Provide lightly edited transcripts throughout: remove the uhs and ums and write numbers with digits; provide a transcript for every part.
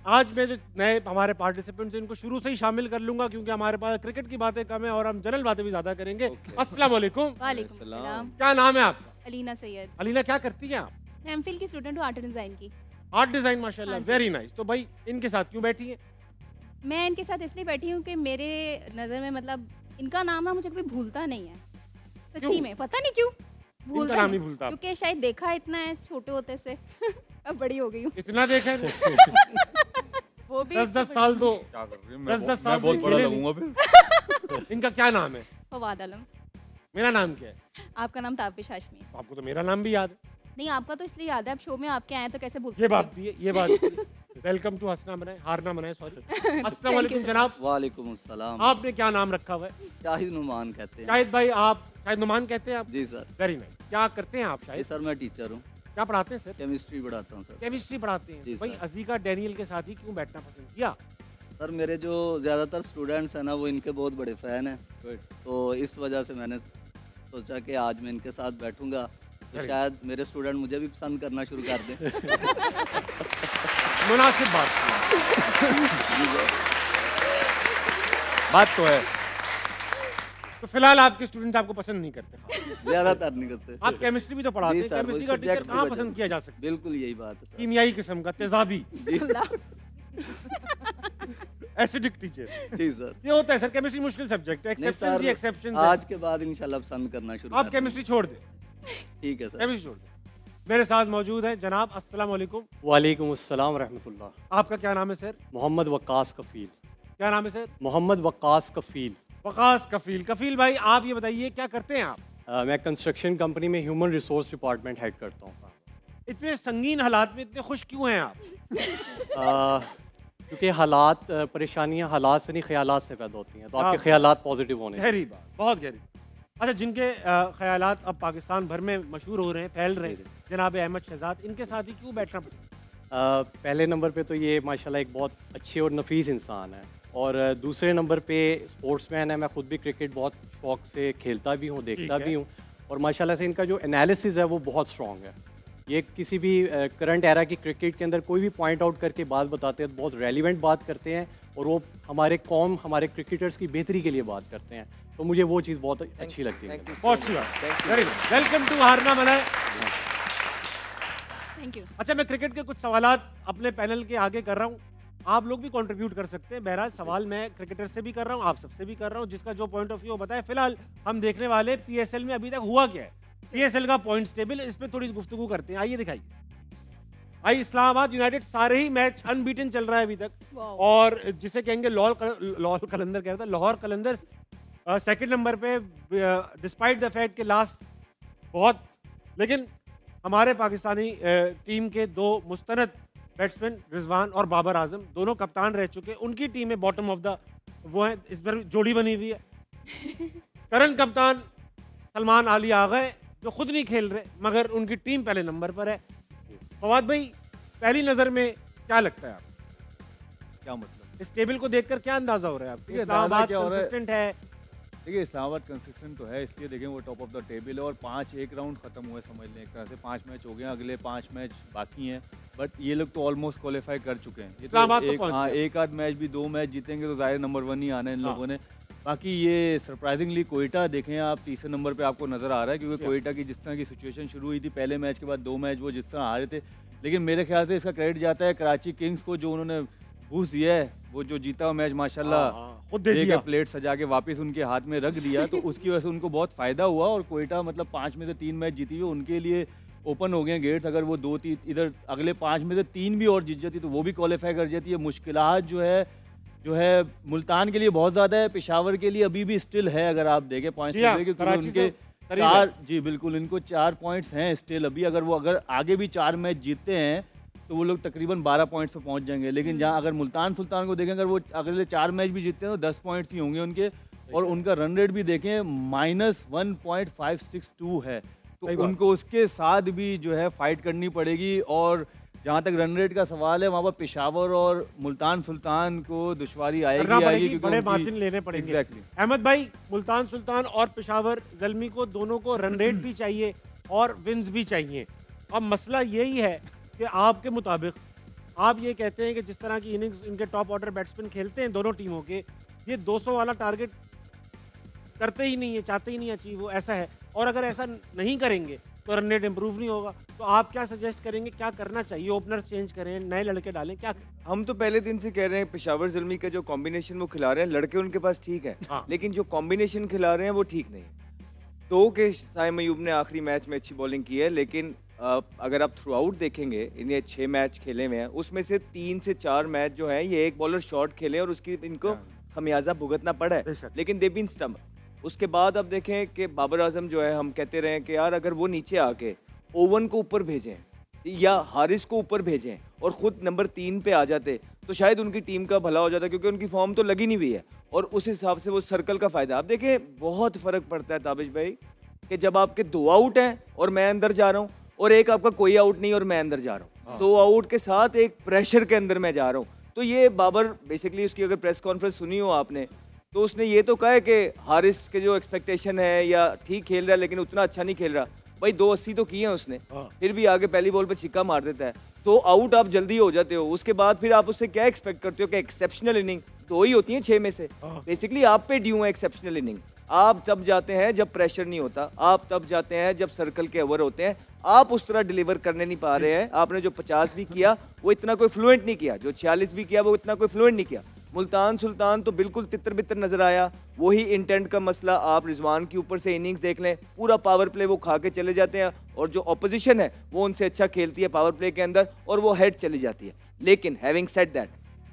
आज मैं जो नए हमारे पार्टिसिपेंट्स हैं इनको शुरू से ही शामिल कर लूंगा क्योंकि हमारे पास क्रिकेट की बातें कम है और हम जनरल बातें भी ज्यादा करेंगे। अस्सलाम वालेकुम। वालेकुम सलाम। क्या नाम है आपका? अलीना सैयद। अलीना, क्या करती हैं आप? मैं एमफिल की स्टूडेंट हूँ आर्ट एंड डिजाइन की। आर्ट डिजाइन, माशाल्लाह, हाँ जी। Very nice. तो भाई इनके साथ क्यों बैठी हैं? मैं इनके साथ इसलिए बैठी हूँ कि मेरे नज़र में मतलब इनका नाम ना मुझे कभी भूलता नहीं है, क्यों? सच्ची में पता नहीं क्यों इनका नाम नहीं भूलता आप? क्योंकि शायद देखा इतना है छोटे होते से अब बड़ी हो गई हूँ। इतना देखा है? वो भी 10-10 साल तो क्या कर रही है? 10-10 साल मैं बहुत तो बड़ा खेले लगूंगा फिर। इनका क्या नाम है? फवाद आलम। मेरा नाम क्या है? आपका नाम ताबिश हाशमी। आपको तो मेरा नाम भी याद है। नहीं, आपका तो इसलिए याद है, अब शो में आपके आए तो कैसे भूल ये सकती बात हूँ? भी है, ये बात भी है। वेलकम टू हंसना बनाए हारना बनाए, सॉरी। अस्सलाम वालेकुम जनाब, वालेकुम अस्सलाम। आपने क्या नाम रखा हुआ है? शाहिद नुमान कहते हैं। शाहिद भाई, आप शाहिद नुमान कहते हैं आप? जी सर। Very nice. क्या करते हैं आप जी शाहिद? सर, मैं टीचर हूँ, क्या पढ़ाते हैं सर? केमिस्ट्री पढ़ाता हूँ सर। केमिस्ट्री पढ़ाते हैं। जी भाई सर। अजीका डैनियल के साथ ही क्यों बैठना पसंद किया? सर मेरे जो ज़्यादातर स्टूडेंट्स हैं ना वो इनके बहुत बड़े फ़ैन हैं, तो इस वजह से मैंने सोचा कि आज मैं इनके साथ बैठूंगा तो Very शायद मेरे स्टूडेंट मुझे भी पसंद करना शुरू कर दें। मुनासिब बात बात तो है। तो फिलहाल आपके स्टूडेंट आपको पसंद नहीं करते? ज़्यादातर नहीं करते। आप केमिस्ट्री भी तो पढ़ाते जी हैं, सर, केमिस्ट्री वही का टीचर subject की कहाँ वजह पसंद से। किया जा सकता है? बिल्कुल यही बात है सर। कीमियाई किस्म का, तेजाबी, जी एसिडिक टीचर। जी सर। ये होता है सर, केमिस्ट्री मुश्किल सब्जेक्ट है, नहीं एक्सेप्शंस ही सर, एक्सेप्शंस आज के बाद इंशाल्लाह पसंद करना शुरू आप कर केमिस्ट्री छोड़ दें, देंगे। ठीक है सर। केमिस्ट्री छोड़ दें। मेरे साथ मौजूद है जनाब, अस्सलाम वालेकुम। वालेकुम अस्सलाम रहमतुल्लाह। आपका क्या नाम है सर? मोहम्मद वक्कास कफ़ील। क्या नाम है सर? मोहम्मद वक्कास कफ़ील। वकास कफील। कफील भाई, आप ये बताइए क्या करते हैं आप? मैं कंस्ट्रक्शन कंपनी में ह्यूमन रिसोर्स डिपार्टमेंट हेड करता हूँ। इतने संगीन हालात में इतने खुश क्यों हैं आप? क्योंकि हालात परेशानियाँ हालात से नहीं ख्यालात से पैदा होती हैं, तो आपके हाँ। ख्यालात पॉजिटिव होने चाहिए। गहरी बात, बहुत गहरी। अच्छा, जिनके ख्यालात अब पाकिस्तान भर में मशहूर हो रहे हैं, फैल रहे हैं, जनाब अहमद शहजाद, इनके साथ ही क्यों बैठना पसंद? पहले नंबर पे तो ये माशाल्लाह एक बहुत अच्छे और नफीस इंसान है, और दूसरे नंबर पे स्पोर्ट्समैन है। मैं खुद भी क्रिकेट बहुत शौक से खेलता भी हूँ, देखता ठीक है। भी हूँ, और माशाल्लाह से इनका जो एनालिसिस है वो बहुत स्ट्रॉन्ग है। ये किसी भी करंट एरा की क्रिकेट के अंदर कोई भी पॉइंट आउट करके बात बताते हैं, बहुत रेलिवेंट बात करते हैं, और वो हमारे कौम हमारे क्रिकेटर्स की बेहतरी के लिए बात करते हैं, तो मुझे वो चीज़ बहुत अच्छी लगती है। बहुत अच्छी बात, वेरी नाइस। वेलकम टू हारना बनाए। Thank you. अच्छा, मैं क्रिकेट के कुछ सवालात अपने पैनल के आगे कर रहा हूँ, आप लोग भी कंट्रीब्यूट कर सकते हैं। बहरहाल सवाल मैं क्रिकेटर से भी कर रहा हूँ, आप सबसे भी कर रहा हूँ, जिसका जो पॉइंट ऑफ व्यू बताए। फिलहाल हम देखने वाले पीएसएल में अभी तक हुआ क्या है, पीएसएल का पॉइंट्स टेबल, इस पे थोड़ी गुफ्तगू करते हैं। आइए दिखाइए। आई इस्लामाबाद यूनाइटेड सारे ही मैच अनबीटन चल रहा है अभी तक, वाओ। और जिसे कहेंगे लाहौर कलंदर कह रहा था, लाहौर कलंदर्स सेकंड नंबर पे, डिस्पाइट द फैक्ट के लास्ट बहुत, लेकिन हमारे पाकिस्तानी टीम के दो मुस्तनद बैट्समैन रिजवान और बाबर आजम दोनों कप्तान रह चुके, उनकी टीम में बॉटम ऑफ द वो है, इस बार जोड़ी बनी हुई है। करंट कप्तान सलमान आली आ गए, जो खुद नहीं खेल रहे मगर उनकी टीम पहले नंबर पर है। फवाद भाई, पहली नजर में क्या लगता है आपको? क्या मतलब? इस टेबल को देखकर क्या अंदाजा हो रहा है आपको? देखिए, इस्लामाबाद क्या हो रहा है? कंसिस्टेंट है। देखिए, इस्लामाबाद कंसिस्टेंट तो है, इसलिए देखें वो टॉप ऑफ द टेबल है, और 5 एक राउंड खत्म हुए समझ लें, एक तरह से 5 मैच हो गए हैं, अगले 5 मैच बाकी हैं, बट ये लोग तो ऑलमोस्ट क्वालिफाई कर चुके हैं। ये इस्लामाबाद तो एक, पहुंच हाँ, गया। एक आध मैच भी 2 मैच जीतेंगे तो जाहिर नंबर 1 ही आना है इन हाँ। लोगों ने। बाकी ये सरप्राइजिंगली कोयटा देखें आप, तीसरे नंबर पे आपको नज़र आ रहा है, क्योंकि जी। कोयटा की जिस तरह की सिचुएशन शुरू हुई थी पहले मैच के बाद 2 मैच वो जिस तरह हारे थे, लेकिन मेरे ख्याल से इसका क्रेडिट जाता है कराची किंग्स को, जो उन्होंने बूस्ट दिया है, वो जो जीता हुआ मैच माशाल्लाह खुद दे लेके दिया। प्लेट सजा के वापस उनके हाथ में रख दिया, तो उसकी वजह से उनको बहुत फ़ायदा हुआ, और कोयटा मतलब 5 में से 3 मैच जीती हुई, उनके लिए ओपन हो गए गेट्स। अगर वो 2-3 इधर अगले 5 में से 3 भी और जीत जाती तो वो भी क्वालिफाई कर जाती है। मुश्किलात जो है मुल्तान के लिए बहुत ज़्यादा है, पेशावर के लिए अभी भी स्टिल है, अगर आप देखें पॉइंट्स जी हाँ, क्योंकि कराची से उनके करीब है। 4, जी बिल्कुल, इनको 4 पॉइंट्स हैं स्टिल अभी। अगर आगे भी 4 मैच जीतते हैं तो वो लोग तकरीबन 12 पॉइंट्स पे पहुंच जाएंगे, लेकिन जहाँ अगर मुल्तान सुल्तान को देखें, अगर वो अगले 4 मैच भी जीतते हैं तो 10 पॉइंट्स ही होंगे उनके, और उनका रन रेट भी देखें -1.562 है, सही तो बात। उनको उसके साथ भी जो है फाइट करनी पड़ेगी। और जहाँ तक रन रेट का सवाल है, वहाँ पर पेशावर और मुल्तान सुल्तान को दुश्वारी करना आएगी पड़ेगी, क्योंकि बड़े उनकी- मार्जिन लेने पड़ेंगे। Exactly. अहमद भाई, मुल्तान सुल्तान और पेशावर ज़ल्मी को दोनों को रन रेट भी चाहिए और विन्स भी चाहिए। अब मसला यही है कि आपके मुताबिक आप ये कहते हैं कि जिस तरह की इनिंग्स इनके टॉप ऑर्डर बैट्समैन खेलते हैं दोनों टीमों के, ये 200 वाला टारगेट करते ही नहीं है, चाहते ही नहीं अचीव, वो ऐसा है। और अगर ऐसा नहीं करेंगे तो रन रेट इंप्रूव नहीं होगा। तो आप क्या सजेस्ट करेंगे, क्या करना चाहिए? ओपनर चेंज करें, नए लड़के डालें, क्या? हम तो पहले दिन से कह रहे हैं पेशावर ज़ल्मी का जो कॉम्बिनेशन वो खिला रहे हैं, लड़के उनके पास ठीक है, हाँ। लेकिन जो कॉम्बिनेशन खिला रहे हैं वो ठीक नहीं है। तो के साइम अयूब ने आखिरी मैच में अच्छी बॉलिंग की है, लेकिन अगर आप थ्रू आउट देखेंगे, इन्हें 6 मैच खेले हुए हैं, उसमें से 3 से 4 मैच जो है ये एक बॉलर शॉट खेले और उसकी इनको खमियाजा भुगतना पड़ा है, बेशक। लेकिन दे बीन स्टम्प। उसके बाद अब देखें कि बाबर आजम जो है, हम कहते रहे कि यार अगर वो नीचे आके ओवन को ऊपर भेजें या हारिस को ऊपर भेजें और ख़ुद नंबर 3 पे आ जाते तो शायद उनकी टीम का भला हो जाता, क्योंकि उनकी फॉर्म तो लगी नहीं हुई है और उस हिसाब से वो सर्कल का फ़ायदा। आप देखें बहुत फ़र्क पड़ता है ताबिश भाई कि जब आपके 2 आउट हैं और मैं अंदर जा रहा हूँ, और एक आपका कोई आउट नहीं और मैं अंदर जा रहा हूँ, 2 आउट के साथ एक प्रेशर के अंदर मैं जा रहा हूँ। तो ये बाबर बेसिकली उसकी अगर प्रेस कॉन्फ्रेंस सुनी हो आपने, तो उसने ये तो कहा है कि हारिस के जो एक्सपेक्टेशन है या ठीक खेल रहा है लेकिन उतना अच्छा नहीं खेल रहा। भाई 280 तो किए हैं उसने, फिर भी आगे पहली बॉल पे छिक्का मार देता है, तो आउट आप जल्दी हो जाते हो। उसके बाद फिर आप उससे क्या एक्सपेक्ट करते हो कि एक्सेप्शनल इनिंग 2 ही होती हैं 6 में से, बेसिकली आप पे ड्यू है एक्सेप्शनल इनिंग। आप तब जाते हैं जब प्रेशर नहीं होता, आप तब जाते हैं जब सर्कल के ओवर होते हैं, आप उस तरह डिलीवर करने नहीं पा रहे हैं। आपने जो 50 भी किया वो इतना कोई फ्लुएंट नहीं किया, जो 46 भी किया वो इतना कोई फ्लुएंट नहीं किया। मुल्तान सुल्तान तो बिल्कुल तितर बितर नजर आया, वही इंटेंट का मसला। आप रिजवान के ऊपर से इनिंग्स देख लें, पूरा पावर प्ले वो खा के चले जाते हैं और जो ऑपोजिशन है वो उनसे अच्छा खेलती है पावर प्ले के अंदर और वो हेड चली जाती है। लेकिन हैविंग सेड दैट,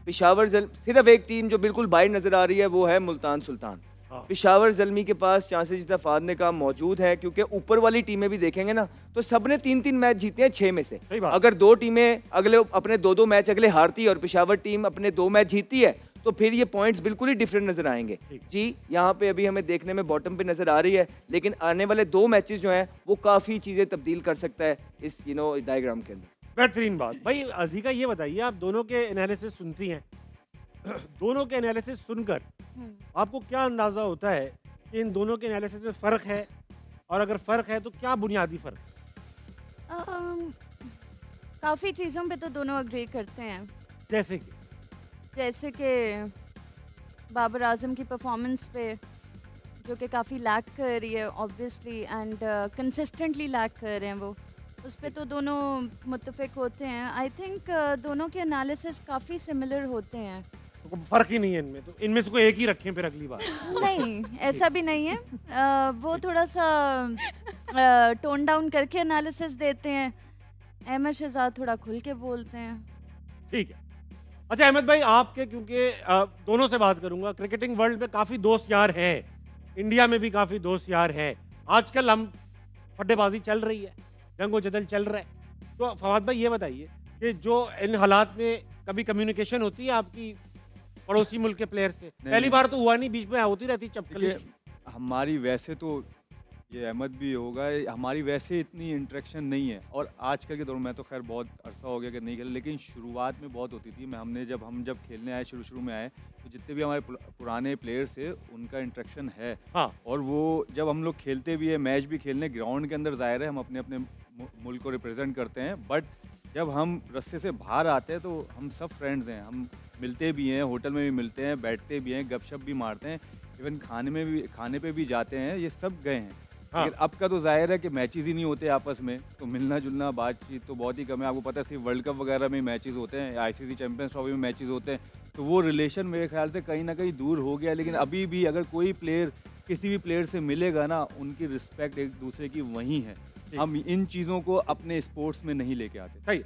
पेशावर सिर्फ एक टीम जो बिल्कुल बाहर नजर आ रही है वो है मुल्तान सुल्तान। पेशावर ज़ल्मी के पास चांसेस जितना फाद ने कहा मौजूद है, क्योंकि ऊपर वाली टीमें भी देखेंगे ना तो सबने 3-3 मैच जीते हैं 6 में से। अगर 2 टीमें अगले अपने 2-2 मैच अगले हारती है और पेशावर टीम अपने 2 मैच जीती है तो फिर ये पॉइंट्स बिल्कुल ही डिफरेंट नजर आएंगे। जी यहाँ पे अभी हमें देखने में बॉटम पे नजर आ रही है, लेकिन आने वाले 2 मैचेस जो हैं वो काफ़ी चीज़ें तब्दील कर सकता है इस डायग्राम के अंदर। बेहतरीन बात। भाई अजीका ये बताइए, आप दोनों के एनालिसिस सुनती हैं, दोनों के एनालिसिस सुनकर आपको क्या अंदाजा होता है कि इन दोनों के एनालिसिस में फ़र्क है, और अगर फ़र्क है तो क्या बुनियादी फ़र्क? काफ़ी चीज़ों पे तो दोनों अग्री करते हैं, जैसे कि बाबर आजम की परफॉर्मेंस पे जो कि काफ़ी लैक कर रही है ऑब्वियसली, एंड कंसिस्टेंटली लैक कर रहे हैं वो, उस पे तो दोनों मुत्तफिक होते हैं। आई थिंक दोनों के एनालिसिस काफ़ी सिमिलर होते हैं, तो फ़र्क ही नहीं है इनमें, तो इनमें से कोई एक ही रखें फिर अगली बार। नहीं ऐसा भी नहीं है, वो थोड़ा सा टोन डाउन करके एनालिसिस देते हैं, अहमद शहजाद थोड़ा खुल के बोलते हैं। ठीक है। अच्छा अहमद भाई, आपके क्योंकि दोनों से बात करूंगा, क्रिकेटिंग वर्ल्ड में काफ़ी दोस्त यार हैं, इंडिया में भी काफ़ी दोस्त यार हैं, आजकल हम फड्डेबाजी चल रही है, जंगो जदल चल रहा है, तो फवाद भाई ये बताइए कि जो इन हालात में कभी कम्युनिकेशन होती है आपकी पड़ोसी मुल्क के प्लेयर से? पहली बार तो हुआ नहीं, बीच में होती रहती चपकली। हमारी वैसे तो ये अहमद भी होगा, हमारी वैसे इतनी इंटरेक्शन नहीं है, और आजकल के दौर में तो खैर बहुत अरसा हो गया कि नहीं खेले, लेकिन शुरुआत में बहुत होती थी। हम जब खेलने आए शुरू में आए तो जितने भी हमारे पुराने प्लेयर्स थे उनका इंटरेक्शन है। हाँ। और वो जब हम लोग खेलते भी है, मैच भी खेलने ग्राउंड के अंदर, ज़ाहिर है हम अपने अपने मुल्क को रिप्रेजेंट करते हैं, बट जब हम रस्ते से बाहर आते हैं तो हम सब फ्रेंड्स हैं, हम मिलते भी हैं, होटल में भी मिलते हैं, बैठते भी हैं, गपशप भी मारते हैं, इवन खाने पे भी जाते हैं, ये सब गए हैं। हाँ। लेकिन अब का तो जाहिर है कि मैचेस ही नहीं होते आपस में, तो मिलना जुलना बातचीत तो बहुत ही कम है। आपको पता है सिर्फ वर्ल्ड कप वगैरह में मैचेस होते हैं, आईसीसी चैंपियंस ट्रॉफी में मैचेस होते हैं, तो वो रिलेशन मेरे ख्याल से कहीं ना कहीं दूर हो गया। लेकिन अभी भी अगर कोई प्लेयर किसी भी प्लेयर से मिलेगा ना, उनकी रिस्पेक्ट एक दूसरे की वहीं है। हम इन चीज़ों को अपने स्पोर्ट्स में नहीं लेके आते। सही।